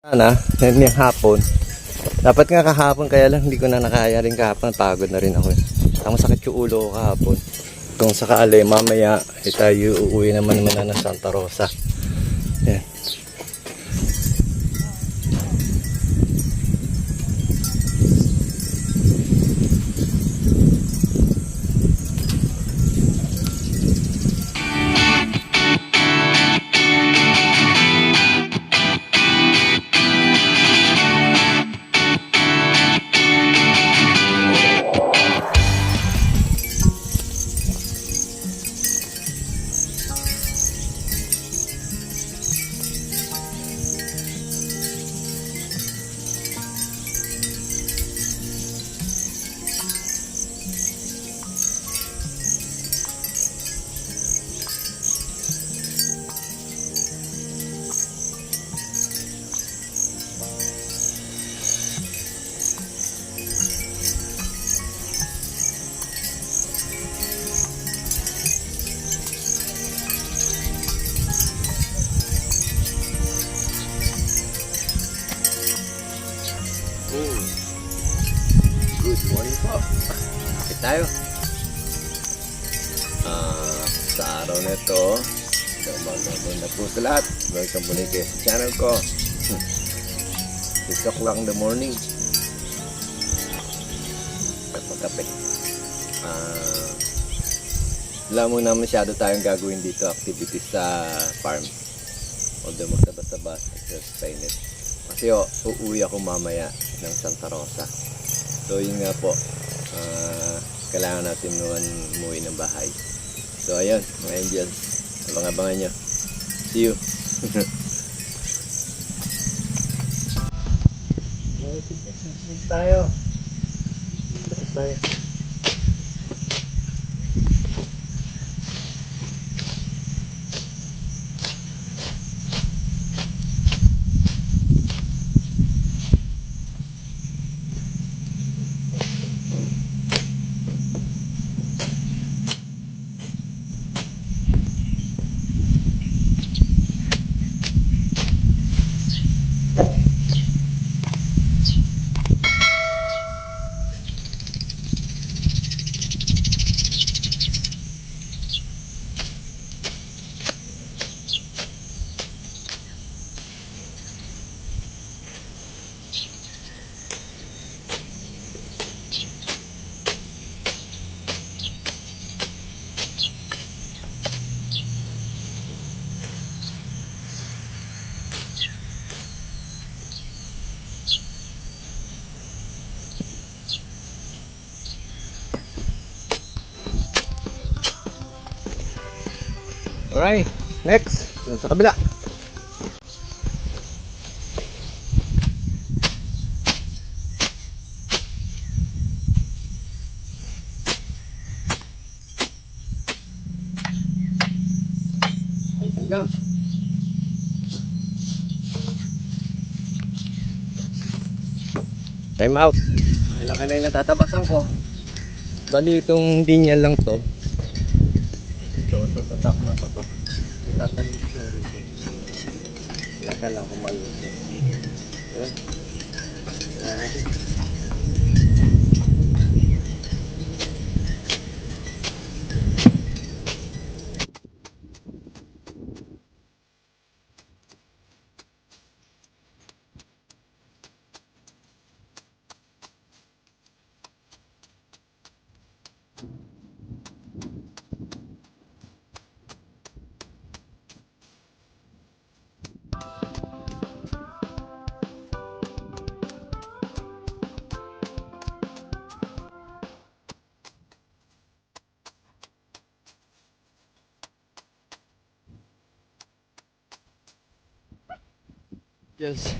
Sana, yung hapon. Dapat nga kahapon, kaya lang hindi ko na nakaya rin kahapon. Pagod na rin ako eh. Ang masakit yung ulo ko kahapon. Kung sakali, mamaya tayo uuwi naman na ng Santa Rosa. Yan. Good morning po. Bakit tayo? Sa araw na ito, magandang na po sa lahat. Welcome muli kayo sa channel ko. 6 o'clock in the morning. Kapag-kapit. Wala muna masyado tayong gagawin dito, activities sa farm. Although magtabas-tabas, exercise it. Kasi uuwi ako mamaya ng Santa Rosa. So yun nga po, kailangan natin naman umuwi ng bahay. So ayun, mga angels, abang-abangan nyo. See you! tayo. Alright, next, sa kabila. Go. Time out. Laki na yung natatabasan ko. Bali itong linya lang to. Ito sa top na to. Tatanim ko rito. Laka lang kumalos. Yes.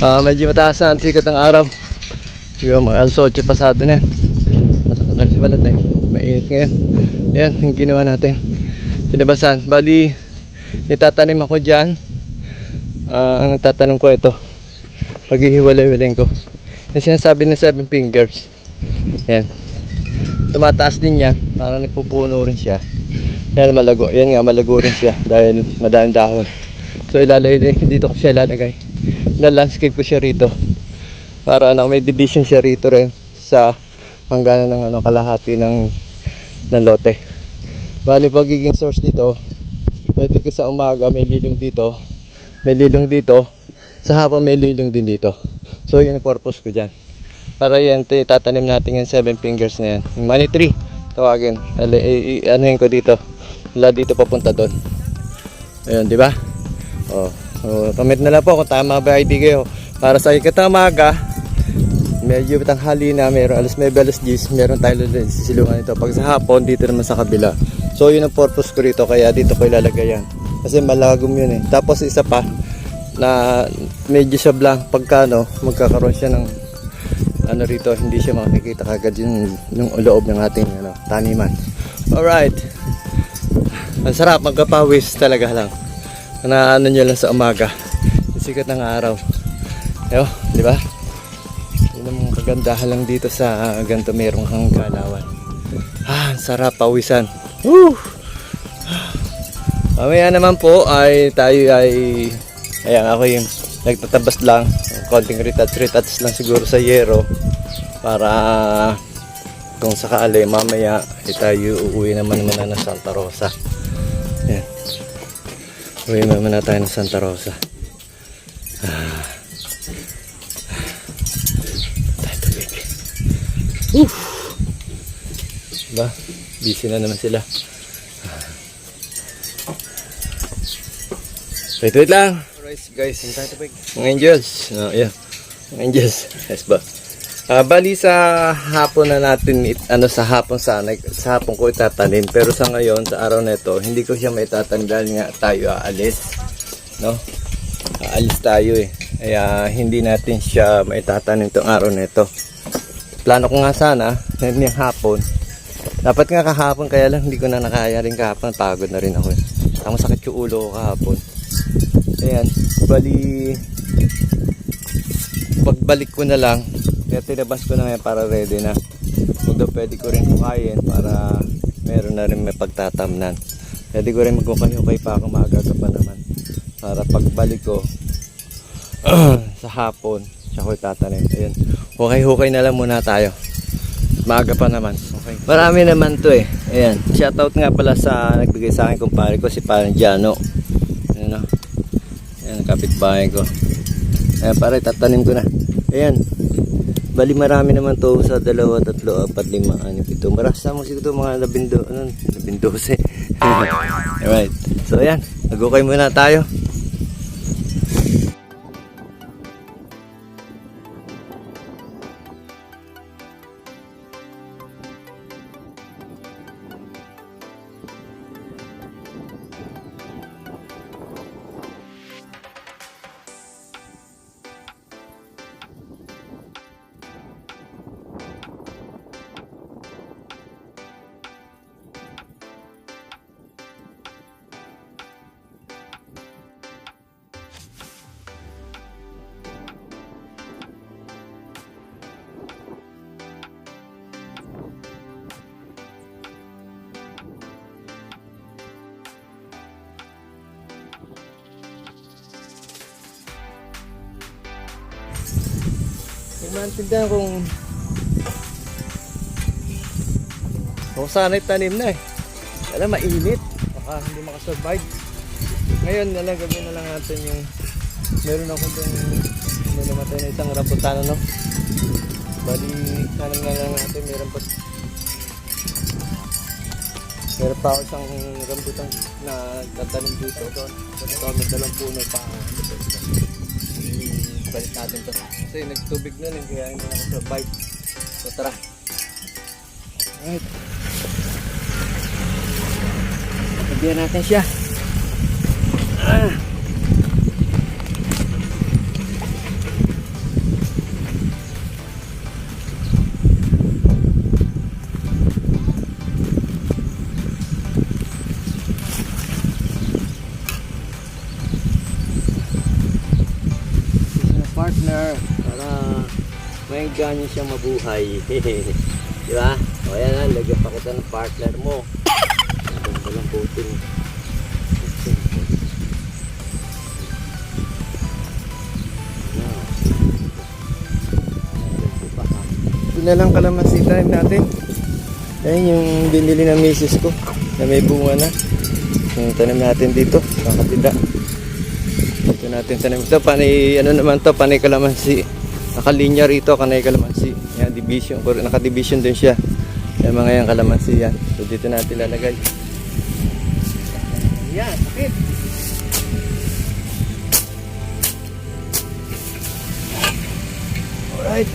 Medyo mataas na ang sikat ng araw. Yung mga alas 8 pasado na. Nasa balat eh. Mainit ngayon. Yan, yung ginawa natin. Sinabasan. Bali, itatanim ako dyan. Ang tatanong ko ito. Paghihiwalay-hiwalayin ko. Yung sinasabi ng 7 fingers. Yan. Tumataas din yan. Parang nagpupuno rin siya. Yan malago. Yan nga, malago rin siya. Dahil madaming dahon. So ilalagay dito ko siya ilalagay. na landscape ko siya rito. Para may division siya rito rin sa hangganan ng kalahati ng lote. Bali pagiging source dito, pwede ko sa umaga may lilong dito, sa hapon may lilong din dito. So yun ang purpose ko dyan. Para yan, tatanim natin yung 7 fingers na yan, yung money tree tawagin. Anuhin ko dito, wala dito papunta doon. Ayun, di ba? Comment na lang po kung tama ba ID kayo. Para sa ikatang umaga, medyo tanghali na, meron alas 9, alas 10, meron tayo din sisilungan ito. Pag sa hapon, dito naman sa kabila. So yun ang purpose ko rito, kaya dito ko ilalagay yan. Kasi malagom yun eh. Tapos isa pa, na medyo siya blank, pagka magkakaroon siya ng rito, hindi siya makikita kagad yung loob ng ating taniman. Alright. Ang sarap, magkapawis talaga lang. Na nyo lang sa umaga. Yung sikat ng araw. Yo, di ba? Yun ang kagandahan lang dito sa ganito, merong kang galawan. Sarap pawisan. Woo! Mamaya naman po ay tayo ayan, ako yung nagtatabas lang, konting retouch lang siguro sa yero para kung sakali mamaya tayo uuwi naman muna ng Santa Rosa. Ayan, uwi naman na tayo ng Santa Rosa. Tayo tubig. Diba? Busy na naman sila. Wait lang. Alright guys, mga angels. Yeah. Mga angels. Yes ba? Bali sa hapon na natin, sa hapon ko itatanim. Pero sa ngayon, sa araw na ito, hindi ko siya maitatanim dahil nga tayo aalis. No? Aalis tayo eh. Kaya hindi natin siya maitatanim itong araw na ito. Plano ko nga sana, ngayong hapon. Dapat nga kahapon, kaya lang hindi ko na nakaya rin kahapon. Pagod na rin ako eh. Ang masakit yung ulo ko kahapon. Ayan, bali pagbalik ko na lang, kaya tinabas ko na ngayon para ready na. Although pwede ko rin kukain para meron na rin may pagtatamnan. Pwede ko rin magkukay-hukay pa ako, maaga pa naman. Para pagbalik ko sa hapon, siya ko itatanim. Ayan, hukay-hukay na lang muna tayo. Maaga pa naman. Okay. Marami naman to eh. Ayan, shoutout nga pala sa nagbigay sa akin kumpare ko, si Parang Jano. Ayan o. Ayan, kapitbahay ko. Ayan, pare, tatanim ko na. Ayan. Bali, marami naman to sa 2, 3, 4, 5, 6, 7. Marasa mo siguro mga 12. Alright. So, ayan. Nag-okay muna tayo. Hindi maintindihan kung sana'y tanim na eh. Alam, mainit. Baka hindi makasurvive. Ngayon, nalagabin na lang natin yung meron ako dun namatay na isang rambutan, no? Bali, tanong na lang natin, meron pa ako isang rambutan na tatanim dito doon. Ito may 2 puno pa. Balik natin to kasi nagtubig na rin kaya hindi nakasurvive. So tara. Alright, pagbihan natin siya. Partner para may ganyan siyang mabuhay. Di ba? O yan na, lagyan pa kita ng partner mo. Ganda lang putin. Yun na lang kalamansi time natin. Ayan yung binili ng misis ko na may bunga na. Yung tanim natin dito sa kapila. Dito natin tanim ito. Panay, ano naman to, panay kalamansi. Nakalinya rito, kanay kalamansi. Yan, division. Naka-division din siya. Yung mga yung kalamansi yan. So dito natin lalagay. Yan, sakit. Alright.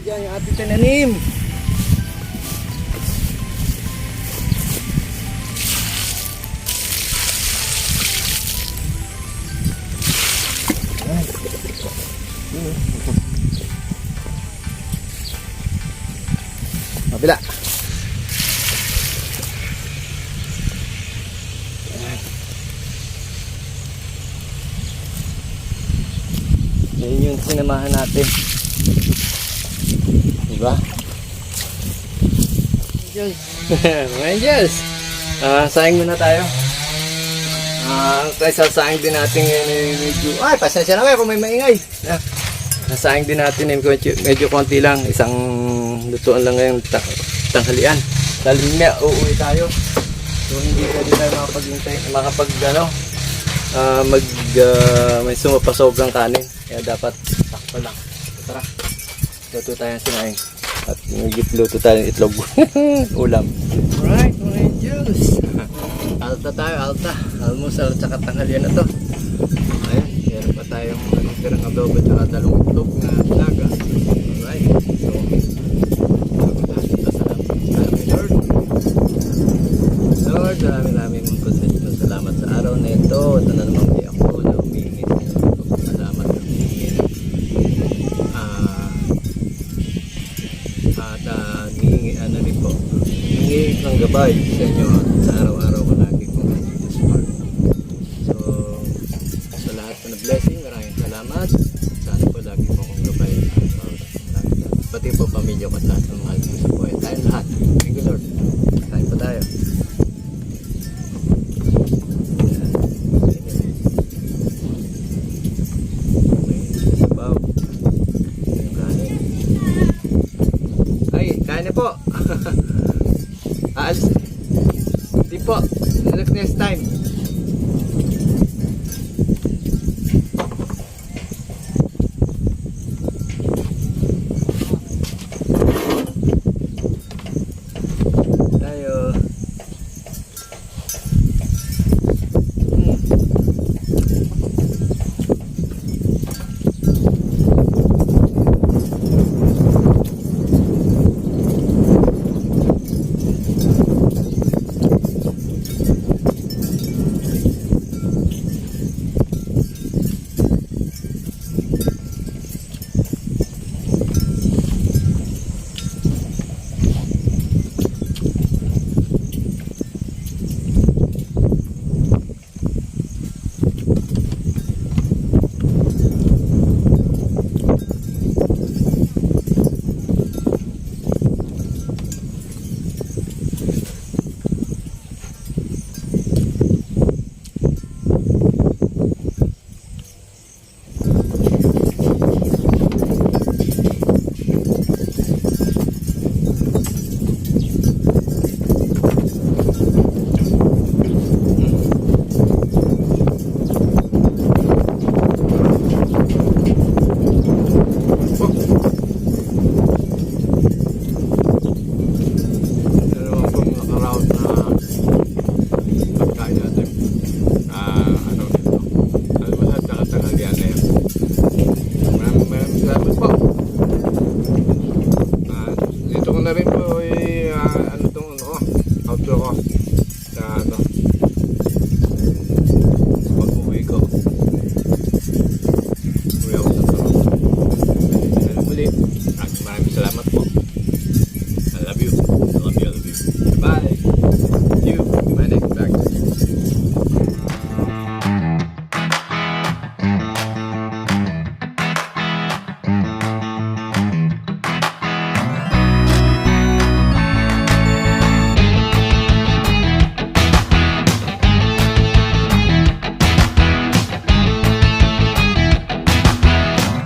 Yan yung ating tinanim. Kabila. Yan yung sinamahan natin. Diba? Mga angels. Sayang muna tayo. Sasaing din natin medyo. Ay, pasensya na kayo kung may maingay. Sasaing din natin medyo konti lang. Isang lutuan lang ngayong tanghalian. Dahil may uuwi tayo. So hindi pwede tayo may sumapasobrang kanin. Kaya dapat sakto lang. Tara. Luto tayo ng sinaing. At luto tayo ng itlog. Ulam. Alright, mga angels. Alta tayo, alta. Almusal at saka tanghalian na to. Ayan, meron pa tayong nagtirang adobo at saka dalawang itlog na laga. Alright, so Lord. Lord, maraming salamat sa araw na ito. Ito na naman di ako na humingi. Salamat na humingi. Hingi ng gabay sa inyo sa araw-araw ko lagi kong support. So, sa lahat na blessing, maraming salamat. Sana po lagi po akong gabay. Pati po pamilya ko sa